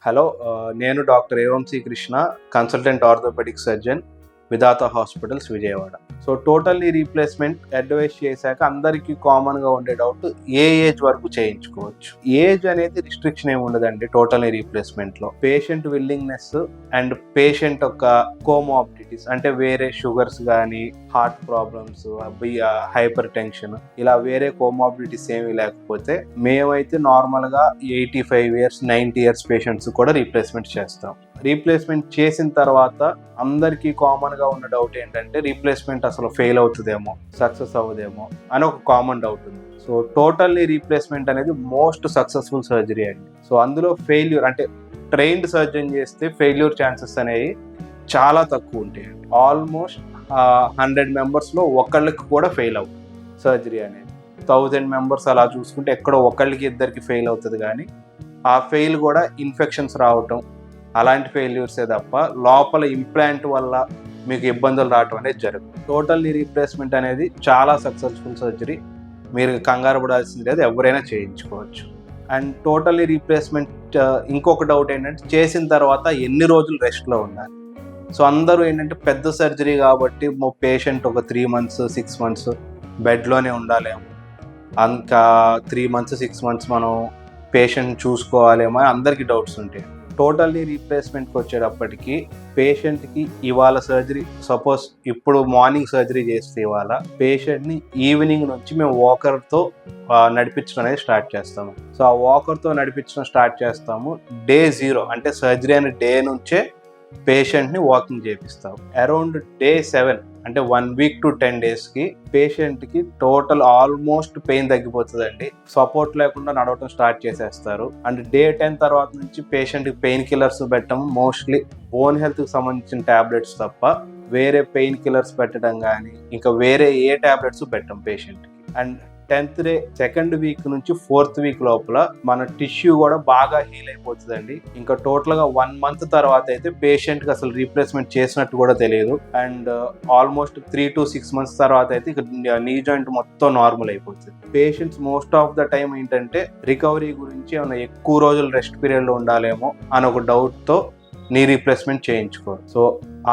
Hello, నేను doctor ఏవంశీ Krishna, consultant orthopaedic surgeon, విధాత hospitals, Vijayawada. So totally replacement advice చేశాక అందరికీ కామన్గా ఉండే డౌట్, ఏ ఏజ్ వరకు చేయించుకోవచ్చు? ఏజ్ అనేది రిస్ట్రిక్షన్ ఏమి ఉండదండి టోటల్లీ రీప్లేస్మెంట్లో. పేషెంట్ విల్లింగ్నెస్ అండ్ పేషెంట్ యొక్క కోమార్బిడిటీస్, అంటే వేరే షుగర్స్ కానీ, హార్ట్ ప్రాబ్లమ్స్, హైపర్ టెన్షన్, ఇలా వేరే కోమార్బిడిటీస్ ఏమీ లేకపోతే మేమైతే నార్మల్గా 85 years 90 years పేషెంట్స్ కూడా రీప్లేస్మెంట్ చేస్తాం. రీప్లేస్మెంట్ చేసిన తర్వాత అందరికీ కామన్గా ఉన్న డౌట్ ఏంటంటే, రీప్లేస్మెంట్ అసలు ఫెయిల్ అవుతుందేమో, సక్సెస్ అవ్వదేమో అని ఒక కామన్ డౌట్ ఉంది. సో టోటల్లీ రీప్లేస్మెంట్ అనేది మోస్ట్ సక్సెస్ఫుల్ సర్జరీ అండి. సో అందులో ఫెయిల్యూర్, అంటే ట్రైన్డ్ సర్జన్ చేస్తే ఫెయిల్యూర్ ఛాన్సెస్ అనేవి చాలా తక్కువ ఉంటాయి. ఆల్మోస్ట్ 100 members ఒకళ్ళకి కూడా ఫెయిల్ అవుతుంది సర్జరీ అనేది. 1000 members అలా చూసుకుంటే ఎక్కడో ఒకళ్ళకి ఇద్దరికి ఫెయిల్ అవుతుంది, కానీ ఆ ఫెయిల్ కూడా ఇన్ఫెక్షన్స్ రావటం అలాంటి ఫెయిల్యూర్సే తప్ప లోపల ఇంప్లాంట్ వల్ల మీకు ఇబ్బందులు రావటం అనేది జరుగుతుంది. టోటల్లీ రీప్లేస్మెంట్ అనేది చాలా సక్సెస్ఫుల్ సర్జరీ. మీరు కంగారు పడాల్సింది లేదు, ఎవరైనా చేయించుకోవచ్చు. అండ్ టోటల్లీ రీప్లేస్మెంట్ ఇంకొక డౌట్ ఏంటంటే, చేసిన తర్వాత ఎన్ని రోజులు రెస్ట్లో ఉండాలి? సో అందరూ ఏంటంటే, పెద్ద సర్జరీ కాబట్టి పేషెంట్ ఒక 3 months 6 months బెడ్లోనే ఉండాలేమో, ఇంకా 3 months 6 months మనం పేషెంట్ చూసుకోవాలేమో అని అందరికీ డౌట్స్ ఉంటాయి. టోటల్లీ రీప్లేస్మెంట్కి వచ్చేటప్పటికి పేషెంట్కి ఇవాళ సర్జరీ, సపోజ్ ఇప్పుడు మార్నింగ్ సర్జరీ చేస్తే ఇవాళ పేషెంట్ని ఈవినింగ్ నుంచి మేము వాకర్తో నడిపించడం అనేది స్టార్ట్ చేస్తాము. సో ఆ వాకర్తో నడిపించడం స్టార్ట్ చేస్తాము Day 0, అంటే సర్జరీ అనే డే నుంచే పేషెంట్ని వాకింగ్ చేపిస్తాము. అరౌండ్ Day 7, అంటే 1 week to 10 daysకి పేషెంట్కి టోటల్ ఆల్మోస్ట్ పెయిన్ తగ్గిపోతుందండి. సపోర్ట్ లేకుండా నడవటం స్టార్ట్ చేసేస్తారు. అండ్ Day 10 తర్వాత నుంచి పేషెంట్కి పెయిన్ కిల్లర్స్ పెట్టడం, మోస్ట్లీ బోన్ హెల్త్కి సంబంధించిన ట్యాబ్లెట్స్ తప్ప వేరే పెయిన్ కిల్లర్స్ పెట్టడం కానీ ఇంకా వేరే ఏ ట్యాబ్లెట్స్ పెట్టం పేషెంట్కి. And 10th day 2nd week నుంచి 4th week లోపల మన టిష్యూ కూడా బాగా హీల్ అయిపోతుందండి. ఇంకా టోటల్గా 1 month తర్వాత అయితే పేషెంట్కి అసలు రీప్లేస్మెంట్ చేసినట్టు కూడా తెలియదు. అండ్ ఆల్మోస్ట్ 3 to 6 months తర్వాత అయితే నీ జాయింట్ మొత్తం నార్మల్ అయిపోతుంది. Patients most of the time ఏంటంటే, రికవరీ గురించి ఏమైనా ఎక్కువ రోజులు రెస్ట్ పీరియడ్లో ఉండాలేమో అని ఒక డౌట్తో నీ రీప్లేస్మెంట్ చేయించుకోరు. సో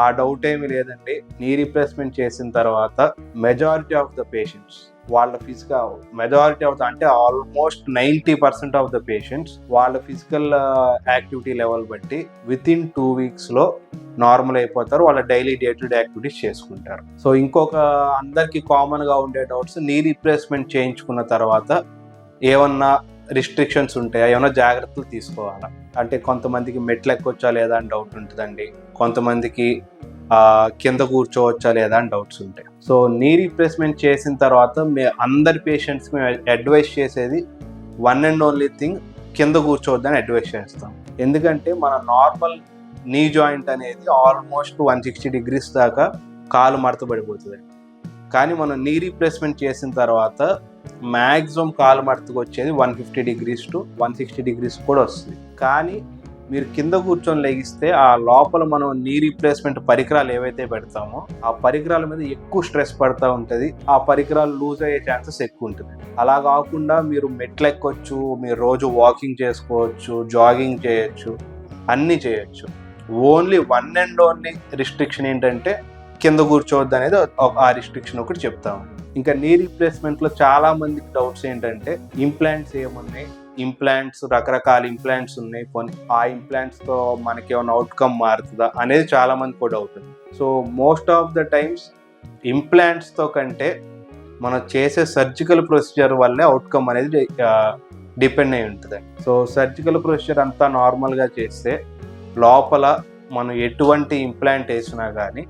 ఆ డౌట్ ఏమీ లేదండి. నీ రీప్లేస్మెంట్ చేసిన తర్వాత మెజారిటీ ఆఫ్ ద పేషెంట్స్ వాళ్ళ మెజారిటీ ఆఫ్ ద, అంటే ఆల్మోస్ట్ 90% ఆఫ్ ద పేషెంట్స్ వాళ్ళ ఫిజికల్ యాక్టివిటీ లెవెల్ బట్టి వితిన్ 2 weeks నార్మల్ అయిపోతారు. వాళ్ళ daily day to day activities చేసుకుంటారు. సో ఇంకొక అందరికీ కామన్గా ఉండే డౌట్స్, నీ రీప్లేస్మెంట్ చేయించుకున్న తర్వాత ఏమన్నా రిస్ట్రిక్షన్స్ ఉంటాయా, ఏమైనా జాగ్రత్తలు తీసుకోవాలా? అంటే కొంతమందికి మెట్లు ఎక్కొచ్చా లేదా అని డౌట్ ఉంటుందండి. కొంతమందికి కింద కూర్చోవచ్చా లేదా అని డౌట్స్ ఉంటాయి. సో నీ రీప్లేస్మెంట్ చేసిన తర్వాత అందరి పేషెంట్స్కి మేము అడ్వైస్ చేసేది వన్ అండ్ ఓన్లీ థింగ్, కింద కూర్చోవద్దని అడ్వైస్ చేస్తాం. ఎందుకంటే మన నార్మల్ నీ జాయింట్ అనేది ఆల్మోస్ట్ 160 degrees దాకా కాలు మడతబడిపోతుంది. కానీ మనం నీ రీప్లేస్మెంట్ చేసిన తర్వాత మ్యాక్సిమం కాలు మడతకు వచ్చేది 150 degrees to 160 degrees కూడా వస్తుంది. కానీ మీరు కింద కూర్చొని లెగిస్తే ఆ లోపల మనం నీ రీప్లేస్మెంట్ పరికరాలు ఏవైతే పెడతామో ఆ పరికరాల మీద ఎక్కువ స్ట్రెస్ పడుతూ ఉంటుంది. ఆ పరికరాలు లూజ్ అయ్యే ఛాన్సెస్ ఎక్కువ ఉంటుంది. అలా కాకుండా మీరు మెట్లు ఎక్కొచ్చు, మీరు రోజు వాకింగ్ చేసుకోవచ్చు, జాగింగ్ చేయొచ్చు, అన్నీ చేయొచ్చు. Only one and only restriction ఏంటంటే, కింద కూర్చోవద్దు అనేది ఆ రిస్ట్రిక్షన్ ఒకటి చెప్తాము. ఇంకా నీ రీప్లేస్మెంట్లో చాలా మందికి డౌట్స్ ఏంటంటే, ఇంప్లాంట్స్ ఏమున్నాయి, ఇంప్లాంట్స్ రకరకాల ఇంప్లాంట్స్ ఉన్నాయి, ఆ ఇంప్లాంట్స్తో మనకి ఏమైనా అవుట్కమ్ మారుతుందా అనేది చాలా మందికి కూడా డౌట్ ఉంది. So most of the times ఇంప్లాంట్స్తో కంటే మనం చేసే సర్జికల్ ప్రొసీజర్ వల్లే అవుట్కమ్ అనేది డిపెండ్ అయి ఉంటుంది. సో సర్జికల్ ప్రొసీజర్ అంతా నార్మల్గా చేస్తే లోపల మనం ఎటువంటి ఇంప్లాంట్ వేసినా కానీ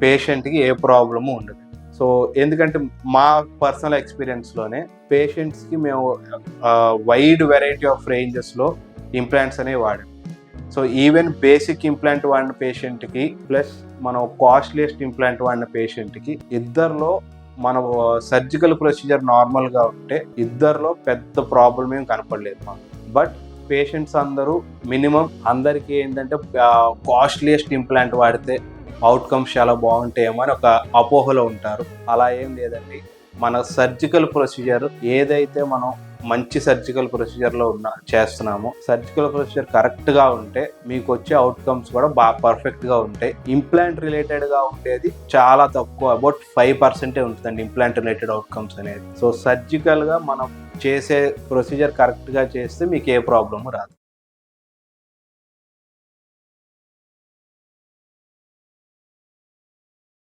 పేషెంట్కి ఏ ప్రాబ్లము ఉండదు. సో ఎందుకంటే మా పర్సనల్ ఎక్స్పీరియన్స్లోనే పేషెంట్స్కి మేము వైడ్ వెరైటీ ఆఫ్ రేంజెస్లో ఇంప్లాంట్స్ అనేవి వాడాం. సో ఈవెన్ బేసిక్ ఇంప్లాంట్ వాడిన పేషెంట్కి ప్లస్ మనం కాస్ట్లీయెస్ట్ ఇంప్లాంట్ వాడిన పేషెంట్కి, ఇద్దరిలో మన సర్జికల్ ప్రొసీజర్ నార్మల్గా ఉంటే ఇద్దరిలో పెద్ద ప్రాబ్లం ఏం కనపడలేదు మాకు. బట్ పేషెంట్స్ అందరూ మినిమం అందరికీ ఏంటంటే కాస్ట్లీయెస్ట్ ఇంప్లాంట్ వాడితే అవుట్కమ్స్ చాలా బాగుంటాయేమో అని ఒక అపోహలో ఉంటారు. అలా ఏం లేదండి. మన సర్జికల్ ప్రొసీజర్ ఏదైతే మనం మంచి సర్జికల్ ప్రొసీజర్లో చేస్తున్నాము. సర్జికల్ ప్రొసీజర్ కరెక్ట్గా ఉంటే మీకు వచ్చే అవుట్కమ్స్ కూడా బాగా పర్ఫెక్ట్గా ఉంటాయి. ఇంప్లాంట్ రిలేటెడ్గా ఉండేది చాలా తక్కువ, అబౌట్ 5% ఉంటుందండి ఇంప్లాంట్ రిలేటెడ్ అవుట్కమ్స్ అనేది. సో సర్జికల్గా మనం చేసే ప్రొసీజర్ కరెక్ట్గా చేస్తే మీకు ఏ ప్రాబ్లము రాదు.